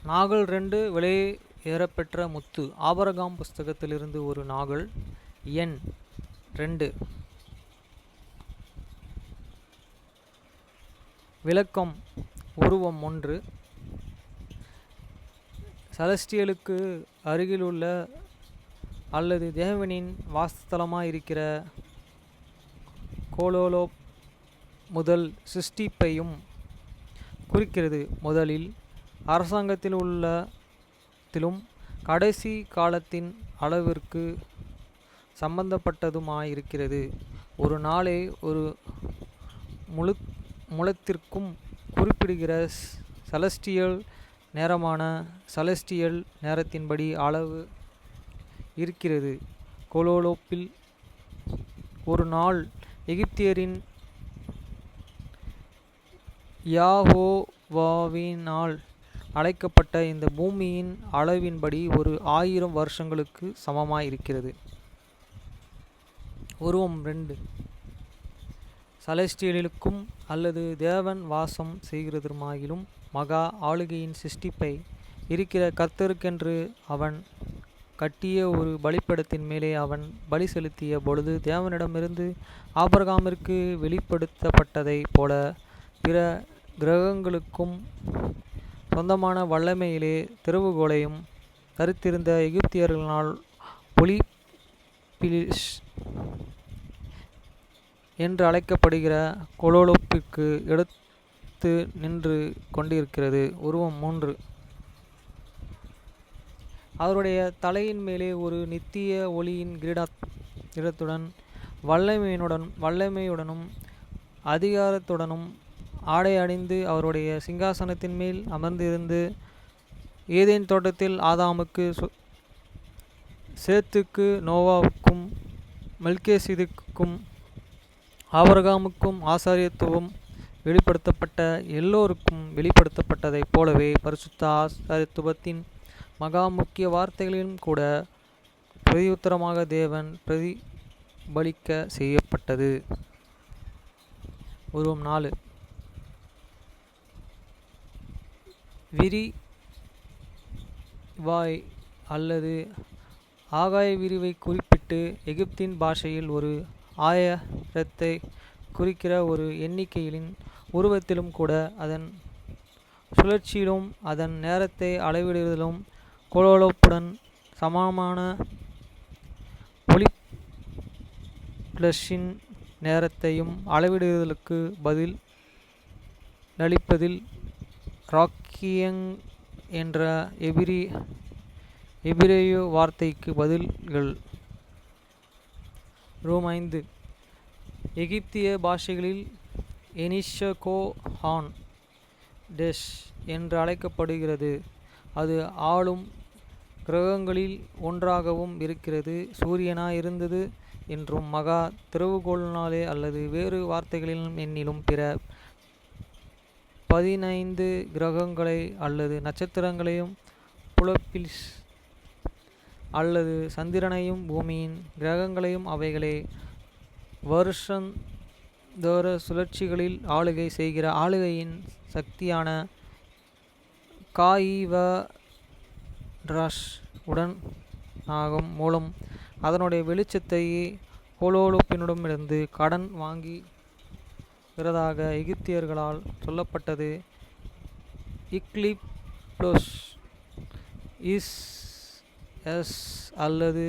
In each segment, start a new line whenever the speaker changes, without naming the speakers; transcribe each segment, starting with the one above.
நாகல் 2 வெளியேறப்பெற்ற முத்து. Abraham புஸ்தகத்திலிருந்து ஒரு நாகல். எண் 2. விளக்கம். உருவம் 1. செலஸ்டியலுக்கு அருகிலுள்ள அல்லது தேவனின் வாசஸ்தலமாயிருக்கிற கோலோலோப் முதல் சிருஷ்டிப்பையும் குறிக்கிறது. முதலில் அரசாங்கத்திலும் கடைசி காலத்தின் அளவிற்கு சம்பந்தப்பட்டதுமாயிருக்கிறது. ஒரு நாளை ஒரு முழத்திற்கும் குறிப்பிடுகிற செலஸ்டியல் நேரமான செலஸ்டியல் நேரத்தின்படி அளவு இருக்கிறது. கோலோலோப்பில் ஒரு நாள் எகிப்தியரின் யெகோவாவினால் அழைக்கப்பட்ட இந்த பூமியின் அளவின்படி ஒரு 1000 வருஷங்களுக்கு சமமாயிருக்கிறது. உருவம் 2. செலஸ்டியலுக்கும் அல்லது தேவன் வாசம் செய்கிறதுமாகிலும் மகா ஆளுகையின் சிருஷ்டிப்பை இருக்கிற கர்த்தருக்கென்று அவன் கட்டிய ஒரு பலிபீடத்தின் மேலே அவன் பலி செலுத்திய பொழுது தேவனிடமிருந்து ஆபிரகாமிற்கு வெளிப்படுத்தப்பட்டதைப் போல பிற கிரகங்களுக்கும் சொந்தமான வல்லமையிலே திறவுகோலையும் தரித்திருந்த எகிப்தியர்களால் ஒலிம்பிஸ் என்று அழைக்கப்படுகிற கோலோலோப்பிற்கு எடுத்து நின்று கொண்டிருக்கிறது. உருவம் 3. அவருடைய தலையின் மேலே ஒரு நித்திய ஒளியின் கிரீடத்துடன் வல்லமையுடனும் அதிகாரத்துடனும் ஆடை அணிந்து அவருடைய சிங்காசனத்தின் மேல் அமர்ந்திருந்து ஏதேன் தோட்டத்தில் ஆதாமுக்கு, சேத்துக்கு, நோவாவுக்கும், மெல்கிசேதேக்குக்கும், ஆபிரகாமுக்கும் ஆசாரியத்துவம் வெளிப்படுத்தப்பட்ட எல்லோருக்கும் வெளிப்படுத்தப்பட்டதைப் போலவே பரிசுத்த ஆசாரியத்துவத்தின் மகா முக்கிய வார்த்தைகளிலும் கூட பிரதியுத்தரமாக தேவன் பிரதிபலிக்க செய்யப்பட்டது. உருவம் 4. விரிவாய் அல்லது ஆகாய விரிவை குறிப்பிட்டு எகிப்தின் பாஷையில் ஒரு 1000 குறிக்கிற ஒரு எண்ணிக்கையின் உருவத்திலும் கூட அதன் சுழற்சியிலும் அதன் நேரத்தை அளவிடுவதிலும் கோலோலோப்புடன் சமமான ஒலிம்பிஸின் நேரத்தையும் அளவிடுதலுக்கு பதில் அளிப்பதில் ராக்கியங் என்ற எபிரேய வார்த்தைக்கு பதில்கள். ரோம் 5. எகிப்திய பாஷைகளில் எனிஷகோஹான் டெஷ் என்று அழைக்கப்படுகிறது. அது ஆளும் கிரகங்களில் ஒன்றாகவும் இருக்கிறது. சூரியனாய் இருந்தது என்றும் மகா திறவுகோலினாலே அல்லது வேறு வார்த்தைகளிலும் எண்ணிலும் பிற 15 கிரகங்களை அல்லது நட்சத்திரங்களையும் புலப்பிஸ் அல்லது சந்திரனையும் பூமியின் கிரகங்களையும் அவைகளை வருஷந்தோற சுழற்சிகளில் ஆளுகை செய்கிற ஆளுகையின் சக்தியான காயிவராஷ் உடனாகும் மூலம் அதனுடைய வெளிச்சத்தையே கோலோலோப்பினிடமிருந்து கடன் வாங்குகிறதாக எகிப்தியர்களால் சொல்லப்பட்டது. இக்லிப்ளோஸ் இஸ் எஸ் அல்லது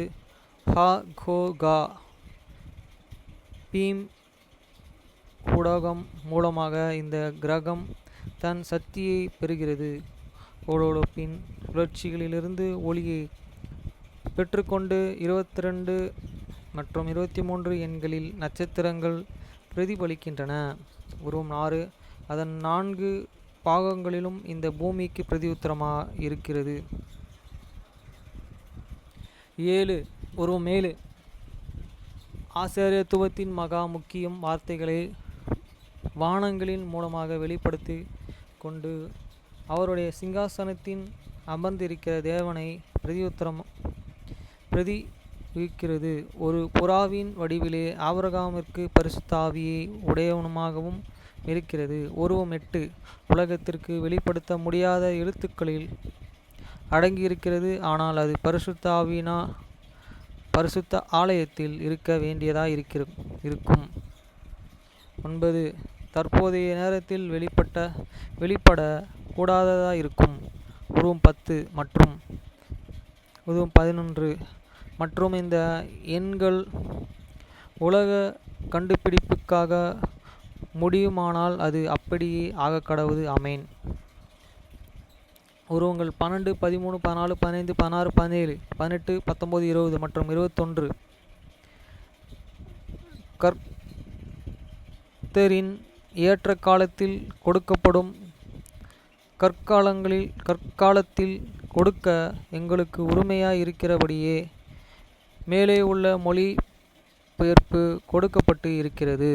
ஹகோகா பீம் ஊடகம் மூலமாக இந்த கிரகம் தன் சக்தியை பெறுகிறது. கோலோலோப்பின் சுழற்சிகளிலிருந்து ஒளியை பெற்றுக்கொண்டு 22 மற்றும் 23 எண்களில் நட்சத்திரங்கள் பிரதிபலிக்கின்றன. உருவம் 6. அதன் 4 பாகங்களிலும் இந்த பூமிக்கு பிரதியுத்தரமாக இருக்கிறது. 7. உருவம் 7. ஆசாரியத்துவத்தின் மகா முக்கியம் வார்த்தைகளை வானங்களின் மூலமாக வெளிப்படுத்தி கொண்டு அவருடைய சிங்காசனத்தின் அமர்ந்திருக்கிற தேவனை பிரதிவிக்கிறது. ஒரு புறாவின் வடிவிலே ஆபிரகாமிற்கு பரிசுத்த ஆவியை உடையவனுமாகவும் இருக்கிறது. உருவம் 8. உலகத்திற்கு வெளிப்படுத்த முடியாத எழுத்துக்களில் அடங்கியிருக்கிறது. ஆனால் அது பரிசுத்த ஆலயத்தில் இருக்க வேண்டியதாய் இருக்கும். 9. தற்போதைய நேரத்தில் வெளிப்பட கூடாததாய் இருக்கும். உருவம் 10 மற்றும் உருவம் 11 மற்றும் இந்த எண்கள் உலக கண்டுபிடிப்புக்காக முடியுமானால் அது அப்படியே ஆகக்கடவுது. ஆமேன். உருவங்கள் 12, 13, 14, 15, 16, 17, 18, 19, 20 மற்றும் 21 கர்த்தரின் ஏற்ற காலத்தில் கொடுக்கப்படும். கற்காலத்தில் கொடுக்க எங்களுக்கு உரிமையாய் இருக்கிறபடியே மேலே உள்ள மொழி பெயர்ப்பு கொடுக்கப்பட்டு இருக்கிறது.